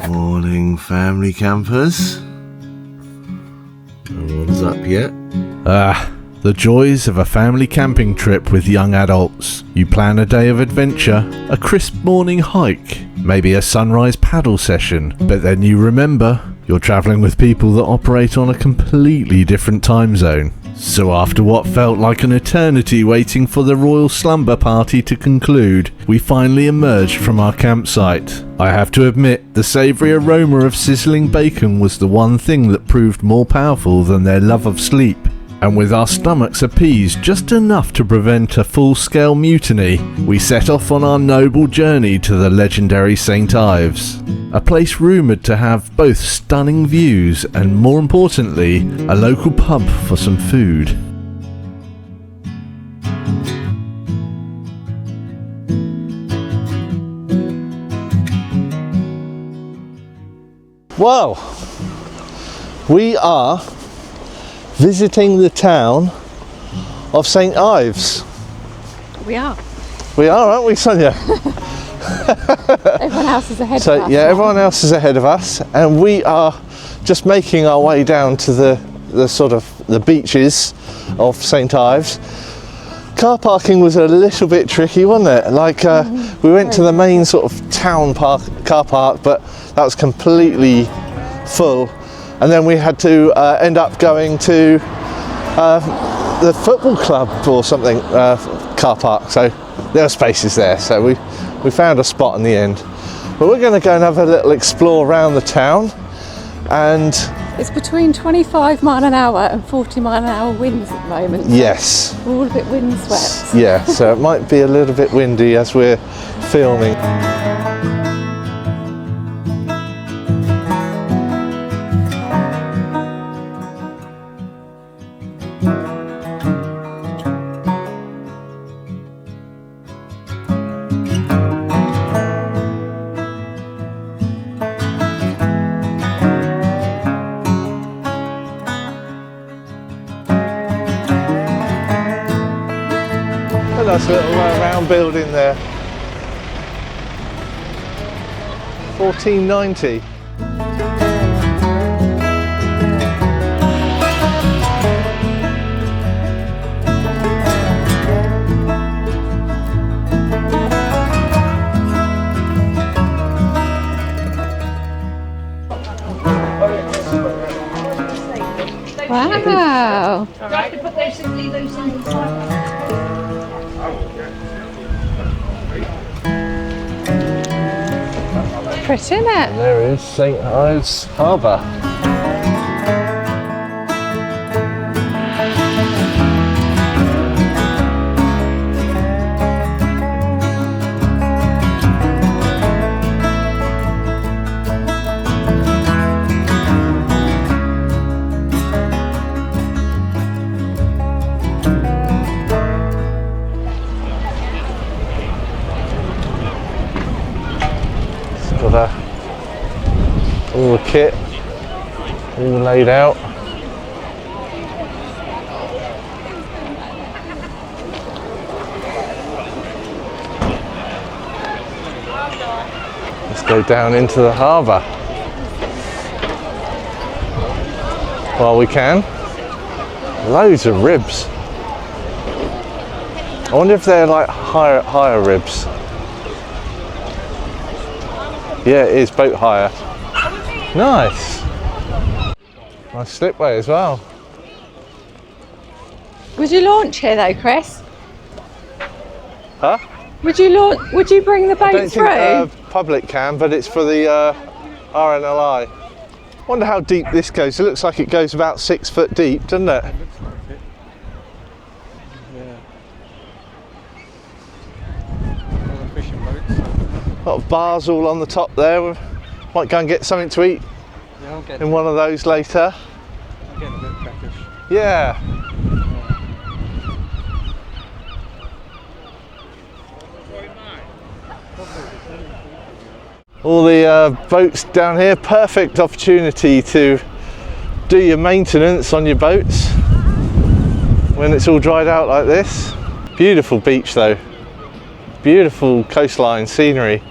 Morning, family campers. No one's up yet. The joys of a family camping trip with young adults. You plan a day of adventure, a crisp morning hike, maybe a sunrise paddle session, but then you remember you're travelling with people that operate on a completely different time zone. So after what felt like an eternity waiting for the royal slumber party to conclude, we finally emerged from our campsite. I have to admit, the savoury aroma of sizzling bacon was the one thing that proved more powerful than their love of sleep. And with our stomachs appeased just enough to prevent a full-scale mutiny, we set off on our noble journey to the legendary St Ives, a place rumoured to have both stunning views and, more importantly, a local pub for some food. Well, we are visiting the town of St Ives. We are. We are, aren't we, Sonia? Everyone else is ahead of us. So yeah, everyone else is ahead of us, and we are just making our way down to the sort of the beaches of St Ives. Car parking was a little bit tricky, wasn't it? Like we went to the main sort of town car park, but that was completely full. And then we had to end up going to the football club or something car park. So there are spaces there. So we found a spot in the end. But we're going to go and have a little explore around the town. And it's between 25 mile an hour and 40 mile an hour winds at the moment. So yes. we're all a bit windswept. Yeah, so it might be a little bit windy as we're filming. Nice little round building there. 1490. Wow. Pretty, isn't it? And there is St Ives Harbour. Got all the kit all laid out. Let's go down into the harbour while we can. Loads of ribs. I wonder if they're like higher ribs. Yeah, it is boat hire. Nice. Nice slipway as well. Would you launch here though, Chris? Huh? Would you bring the boat through? I don't think public can, but it's for the RNLI. Wonder how deep this goes. It looks like it goes about 6 foot deep, doesn't it? A lot of bars all on the top there. We might go and get something to eat in one of those later. I'm getting a bit crackish. Yeah. All the boats down here, perfect opportunity to do your maintenance on your boats when it's all dried out like this. Beautiful beach though, beautiful coastline scenery.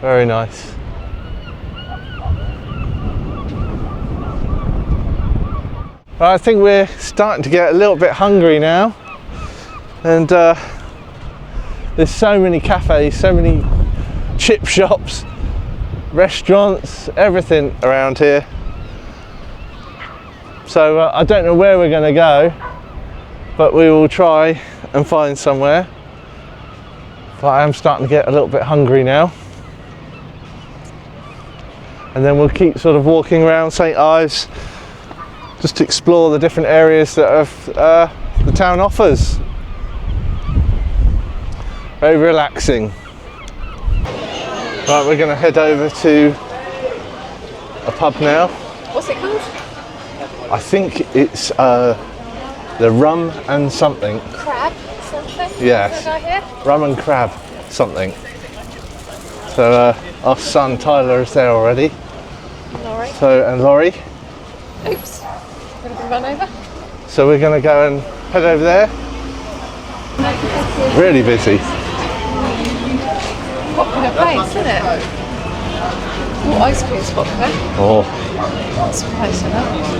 Very nice. Well, I think we're starting to get a little bit hungry now, and there's so many cafes, so many chip shops, restaurants, everything around here. So I don't know where we're going to go, but we will try and find somewhere. But I am starting to get a little bit hungry now. And then we'll keep sort of walking around St Ives, just to explore the different areas that the town offers. Very relaxing. Right, we're going to head over to a pub now. What's it called? I think it's the Rum and something. Crab something? Yes. Did I hear? Rum and Crab something. So our son Tyler is there already. Laurie. So, and Laurie. Oops. Gonna be run over? So we're going to go and head over there. Really busy. Popular place, isn't it? Oh, ice cream spot there. Oh, Not surprised at that.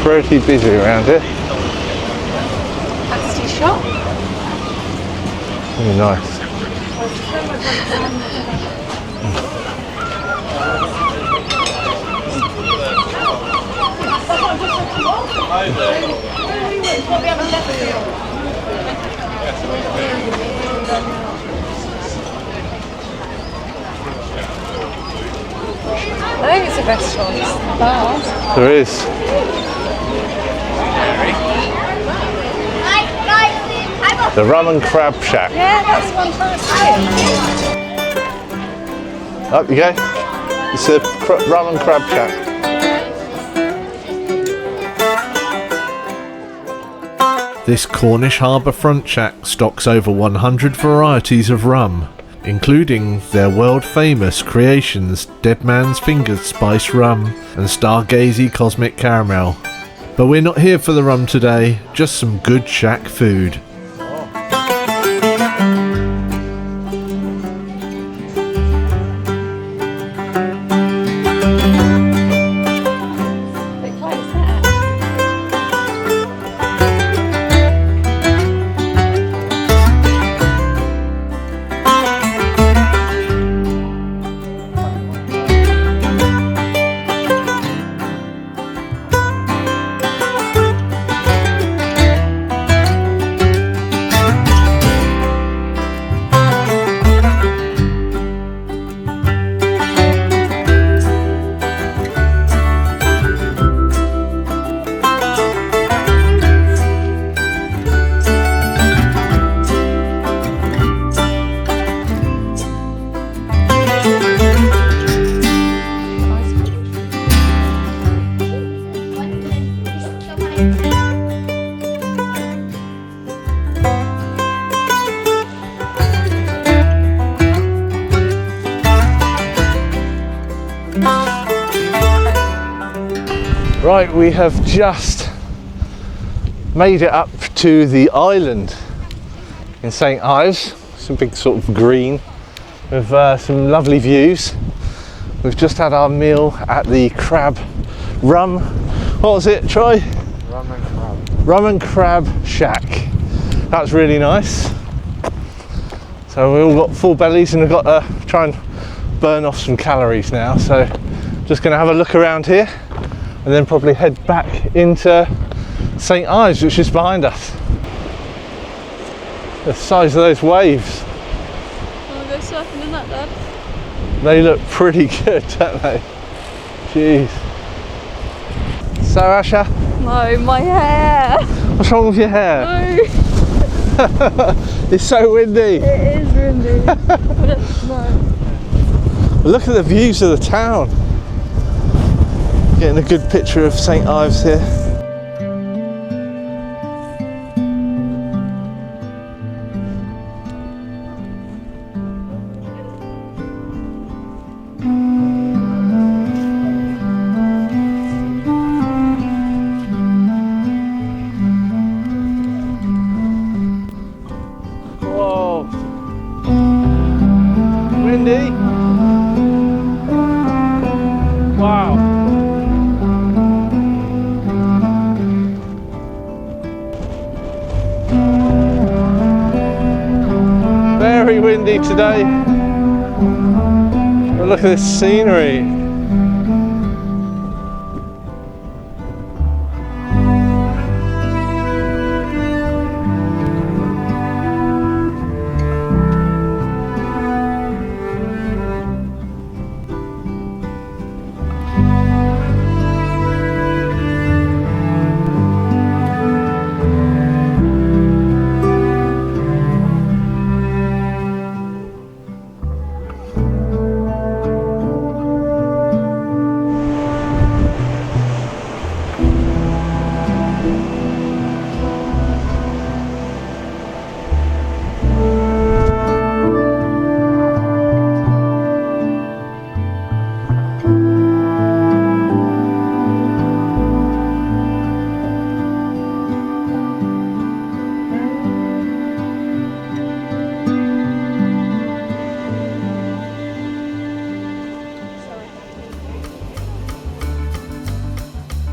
pretty busy around here. Pasty shop. Really nice. I think it's a restaurant. It's bars. There is. The Rum and Crab Shack. Yeah, that's the one trying to say. Up you go. It's the Rum and Crab Shack. This Cornish harbour front shack stocks over 100 varieties of rum, including their world famous creations Dead Man's Fingers Spice Rum and Stargazy Cosmic Caramel. But we're not here for the rum today, just some good shack food. Bit close there. Right, we have just made it up to the island in St Ives. Some big sort of green with some lovely views. We've just had our meal at the what was it, Troy? Rum and Crab. Rum and Crab Shack. That's really nice. So we all got full bellies and we've got to try and burn off some calories now. So just going to have a look around here and then probably head back into St Ives, which is behind us. The size of those waves. Wanna go surfing in that, Dad? They look pretty good, don't they? Jeez. So Asha, No, my hair. what's wrong with your hair? No, It's so windy. it is windy. No. Look at the views of the town. Getting a good picture of St Ives here. windy today, but look at this scenery.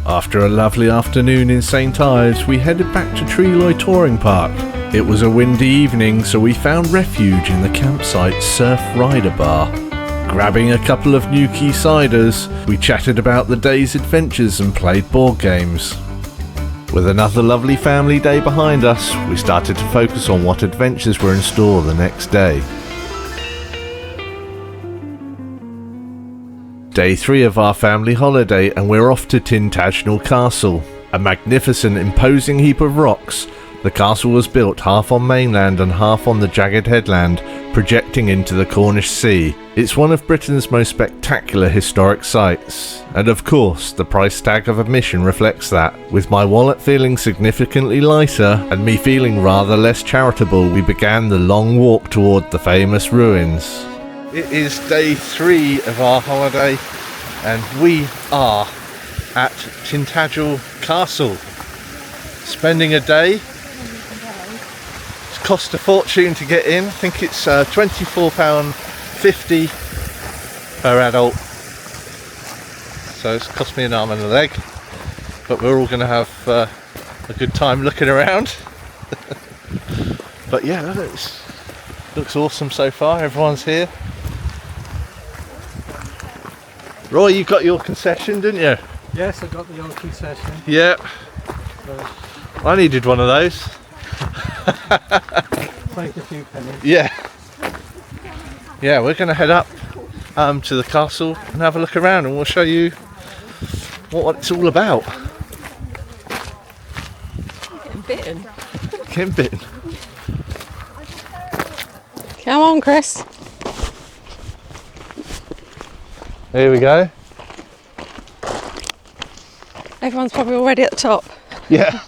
After a lovely afternoon in St Ives, we headed back to Treloy Touring Park. It was a windy evening, so we found refuge in the campsite's Surf Rider Bar. Grabbing a couple of Newquay ciders, we chatted about the day's adventures and played board games. With another lovely family day behind us, we started to focus on what adventures were in store the next day. Day 3 of our family holiday, and we're off to Tintagel Castle. A magnificent, imposing heap of rocks, the castle was built half on mainland and half on the jagged headland, projecting into the Cornish sea. It's one of Britain's most spectacular historic sites, and of course the price tag of admission reflects that. With my wallet feeling significantly lighter and me feeling rather less charitable, we began the long walk toward the famous ruins. It is day 3 of our holiday and we are at Tintagel Castle, spending a day. It's cost a fortune to get in. I think it's £24.50 per adult, so it's cost me an arm and a leg, but we're all going to have a good time looking around. But yeah, it looks awesome so far. Everyone's here. Roy, you got your concession, didn't you? Yes, I got the old concession. Yeah. I needed one of those. Make a few pennies. Yeah. Yeah, we're going to head up to the castle and have a look around, and we'll show you what it's all about. Getting bitten. Getting bitten. Come on, Chris. Here we go. Everyone's probably already at the top. Yeah.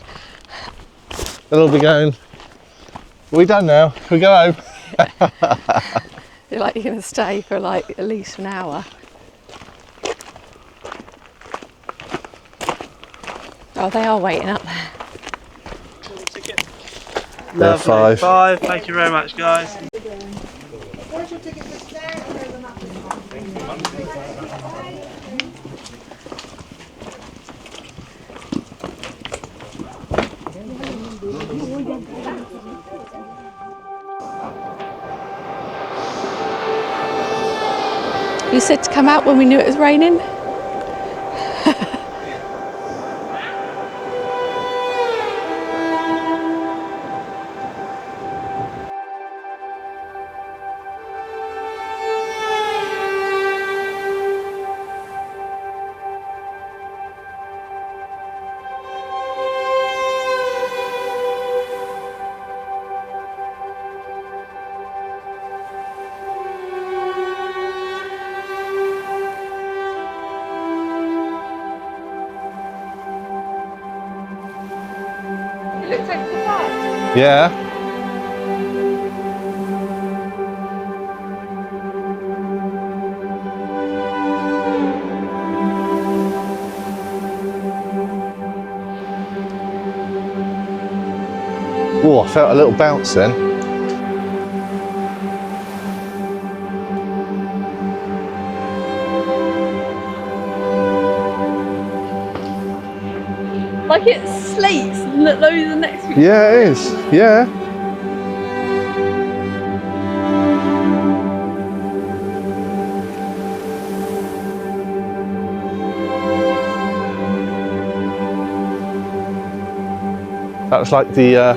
They'll all be going, are we done now? Can we go home? You're like you're going to stay for like at least an hour. Oh, they are waiting up there. They're Lovely. 5. Thank you very much, guys. You said to come out when we knew it was raining? Looks like the side. Yeah. Oh, I felt a little bounce then. Like it slates loads of next week. Yeah, it is. Yeah. That was like the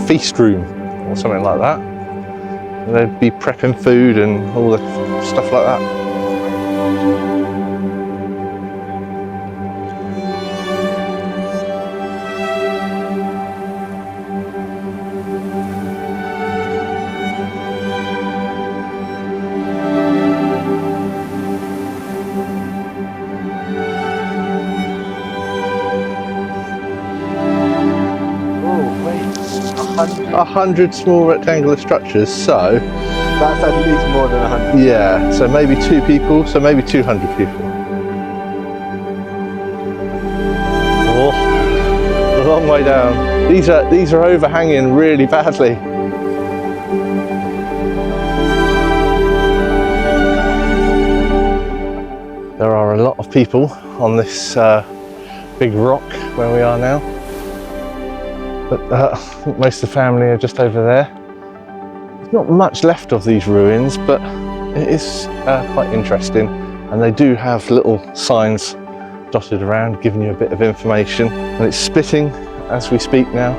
feast room or something like that. And they'd be prepping food and all the stuff like that. Oh, wait. 100 small rectangular structures, so That's at least more than 100. yeah, so maybe 2 people, so maybe 200 people. Oh, a long way down. These are overhanging really badly. There are a lot of people on this big rock where we are now. But I think most of the family are just over there. There's not much left of these ruins, but it is quite interesting. And they do have little signs dotted around giving you a bit of information. And it's spitting as we speak now,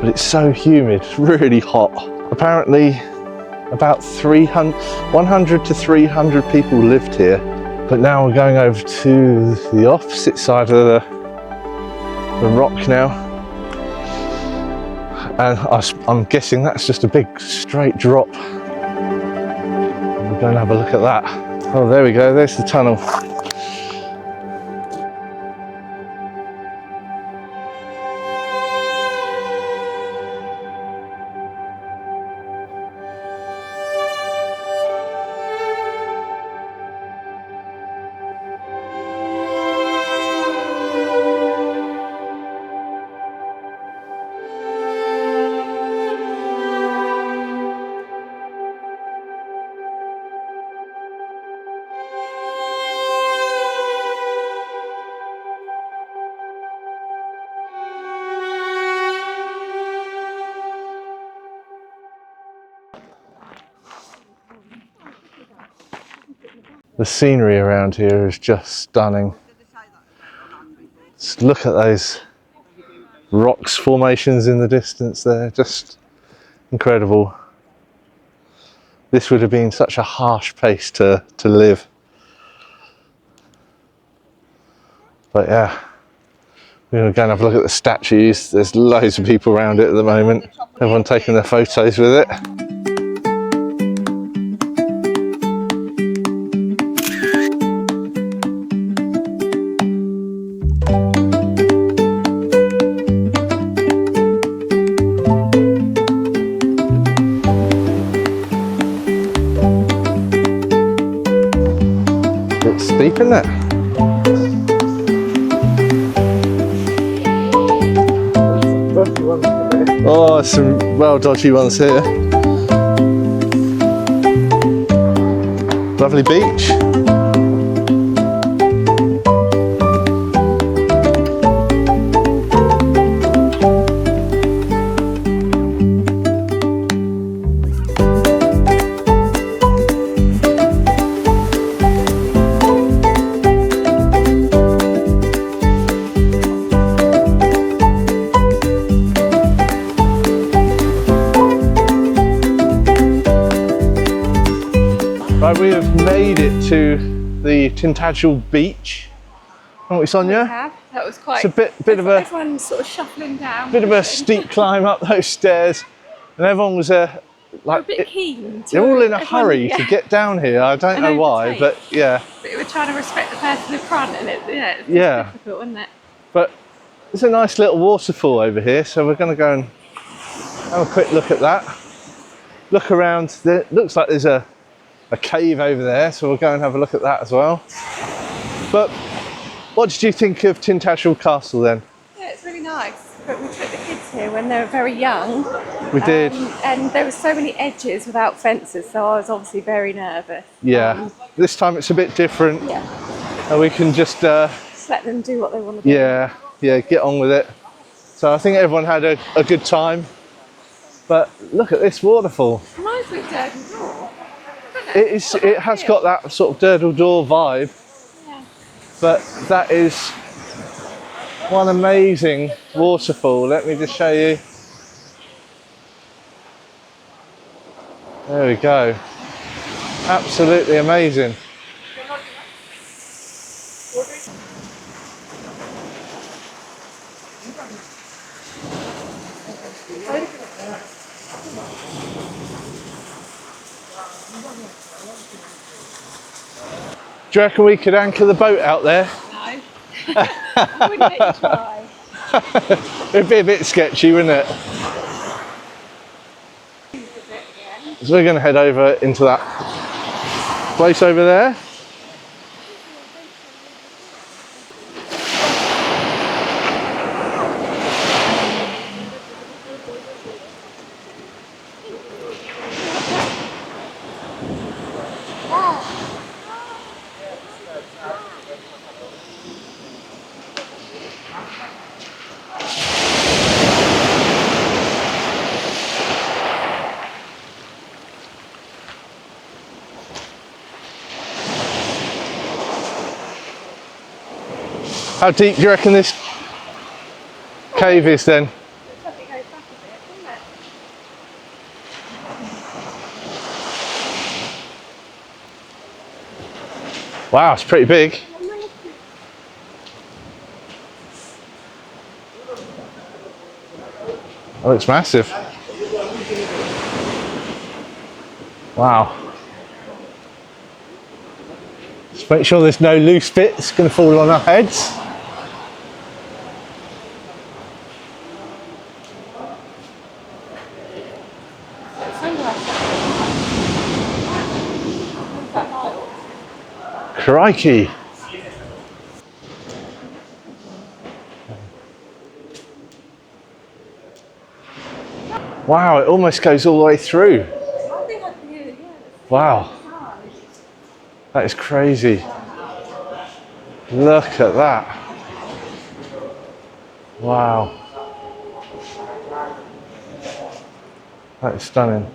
but it's so humid, it's really hot. Apparently about 100 to 300 people lived here. But now we're going over to the opposite side of the rock now. And I'm guessing that's just a big straight drop. We're going to have a look at that. Oh, there we go, there's the tunnel. The scenery around here is just stunning. Just look at those rocks formations in the distance there, just incredible. This would have been such a harsh place to live. But yeah, we're going to go and have a look at the statues. There's loads of people around it at the moment. Everyone taking their photos with it. It's steep, isn't it? Oh, some well dodgy ones here. Lovely beach. Right, we have made it to the Tintagel Beach, haven't we, Sonia? That was quite. It's a bit of a Everyone sort of shuffling down. bit of a steep climb up those stairs, and everyone was They're like a bit keen. they're all in a everyone- hurry yeah. to get down here. I don't know And why, overtake. but yeah. But we were trying to respect the person in front, and it's Yeah. difficult, isn't it? But there's a nice little waterfall over here, so we're going to go and have a quick look at that. Look around. There looks like there's a cave over there, so we'll go and have a look at that as well. But what did you think of Tintagel Castle then? Yeah, it's really nice. But we took the kids here when they were very young. We did. And there were so many edges without fences, so I was obviously very nervous. Yeah. This time it's a bit different, Yeah. and we can just Just let them do what they want to do. yeah, get on with it. So I think everyone had a good time. But look at this waterfall. Reminds me of Durden Door. It has got that sort of Durdle Door vibe, Yeah. but that is One amazing waterfall. Let me just show you. There we go. Absolutely amazing. Do you reckon we could anchor the boat out there? No. I wouldn't let you try. It'd be a bit sketchy, wouldn't it? So we're going to head over into that place over there. How deep do you reckon this cave is then? Wow, it's pretty big. Oh, it's massive. Wow. Just make sure there's no loose bits going to fall on our heads. Crikey. Wow, it almost goes all the way through. Wow. That is crazy. Look at that. Wow. That is stunning.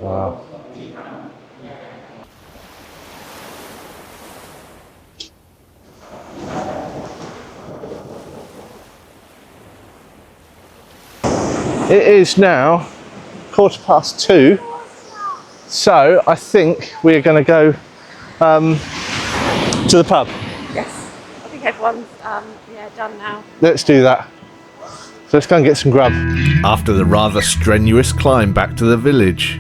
Wow. It is now 2:15, so I think we're going to go to the pub. Yes, I think everyone's done now. Let's do that. So let's go and get some grub. After the rather strenuous climb back to the village,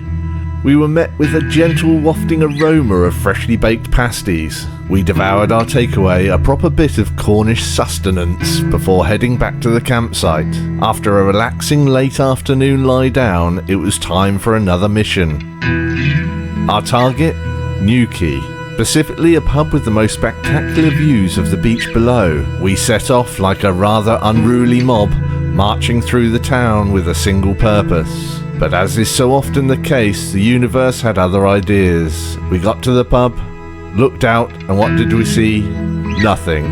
we were met with a gentle wafting aroma of freshly baked pasties. We devoured our takeaway, a proper bit of Cornish sustenance, before heading back to the campsite. After a relaxing late afternoon lie down, it was time for another mission. Our target? Newquay. Specifically a pub with the most spectacular views of the beach below. We set off like a rather unruly mob, marching through the town with a single purpose. But as is so often the case, the universe had other ideas. We got to the pub, looked out, and what did we see? Nothing.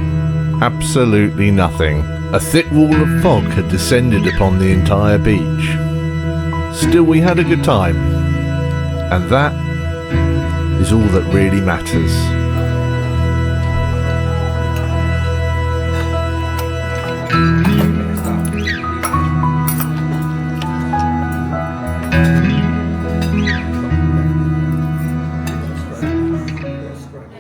Absolutely nothing. A thick wall of fog had descended upon the entire beach. Still, we had a good time. And that is all that really matters.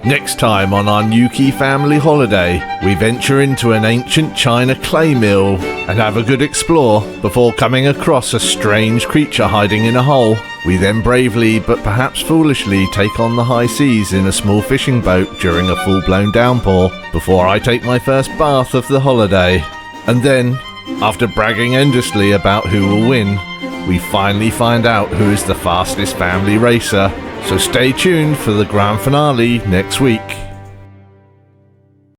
Next time on our Newquay family holiday, we venture into an ancient China clay mill and have a good explore before coming across a strange creature hiding in a hole. We then bravely, but perhaps foolishly, take on the high seas in a small fishing boat during a full-blown downpour before I take my first bath of the holiday. And then, after bragging endlessly about who will win, we finally find out who is the fastest family racer. So stay tuned for the grand finale next week.